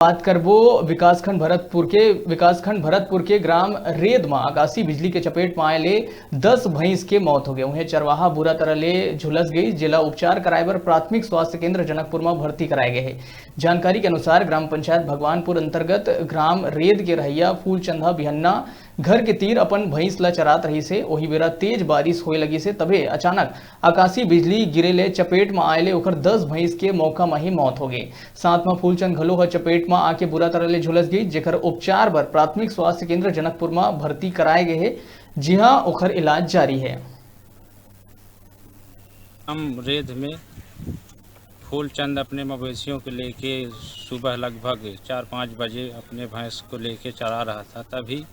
बात करबो विकासखंड भरतपुर के ग्राम रेद में आकाशी बिजली के चपेट में आए 10 भैंस के मौत हो गए। उन्हें चरवाहा बुरा तरह ले झुलस गई। जिला उपचार कराए बर प्राथमिक स्वास्थ्य केंद्र जनकपुर में भर्ती कराए गए हैं। जानकारी के अनुसार ग्राम पंचायत भगवानपुर अंतर्गत ग्राम रेद के रहिया फूलचंदा बिहन्ना घर के तीर अपन भैंस ला चरात रही से ओही बेरा तेज बारिश होए लगी से तबे अचानक आकाशी बिजली गिरे ले चपेट में आए ओकर 10 भैंस के मौका में ही मौत हो गई। साथ में फूलचंद घलो ह चपेट में आके बुरा तरह ले झुलस गई, जेकर उपचार बर प्राथमिक स्वास्थ्य केंद्र जनकपुर में भर्ती कराए गए है। जी हां, ओकर इलाज जारी है। हम रेद में फूलचंद अपने मवेशियों को लेके सुबह लगभग 4-5 बजे अपने भैंस को लेके चरा रहा था, तभी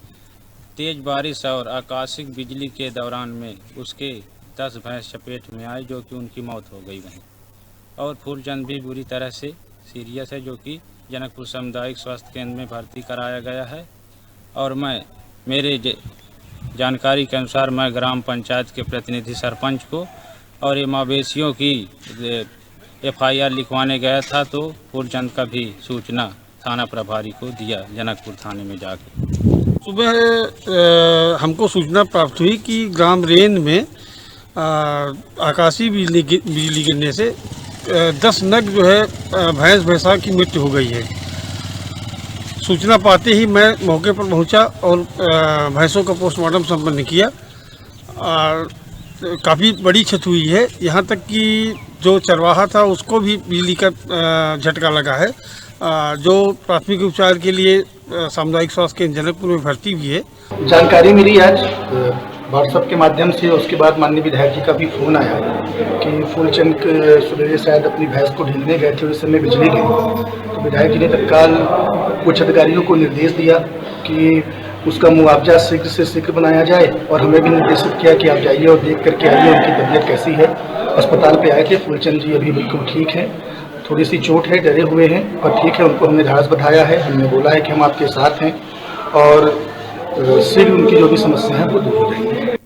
तेज बारिश और आकाशिक बिजली के दौरान में उसके 10 भैंस चपेट में आए, जो कि उनकी मौत हो गई वहीं। और फूलचंद भी बुरी तरह से सीरियस है, जो कि जनकपुर सामुदायिक स्वास्थ्य केंद्र में भर्ती कराया गया है। और मेरे जानकारी के अनुसार मैं ग्राम पंचायत के प्रतिनिधि सरपंच को और ये मवेशियों की FIR लिखवाने गया था, तो फूलचंद का भी सूचना थाना प्रभारी को दिया जनकपुर थाने में जाकर। सुबह हमको सूचना प्राप्त हुई कि ग्राम रेन में आकाशीय बिजली गिरने से 10 नग जो है भैंसा की मृत्यु हो गई है। सूचना पाते ही मैं मौके पर पहुंचा और भैंसों का पोस्टमार्टम संपन्न किया। काफ़ी बड़ी क्षति हुई है, यहाँ तक कि जो चरवाहा था उसको भी बिजली का झटका लगा है, जो प्राथमिक उपचार के लिए सामुदायिक स्वास्थ्य केंद्र जनकपुर में भर्ती भी है। जानकारी मिली आज व्हाट्सएप के माध्यम से, उसके बाद माननीय विधायक जी का भी फ़ोन आया कि फूलचंद सुबह शायद अपनी भैंस को ढीलने गए थे, उस समय बिजली गिरी। तो विधायक जी ने तत्काल कुछ अधिकारियों को निर्देश दिया कि उसका मुआवजा शीघ्र से शीघ्र बनाया जाए, और हमें भी निर्देशित किया कि आप जाइए और देख करके आइए उनकी तबीयत कैसी है। अस्पताल पे आए थे, फूलचंद जी अभी बिल्कुल ठीक है, थोड़ी सी चोट है, डरे हुए हैं पर ठीक है। उनको हमने ढास बंधाया है, हमने बोला है कि हम आपके साथ हैं और शीघ्र उनकी जो भी समस्या है वो दूर हो जाएगी।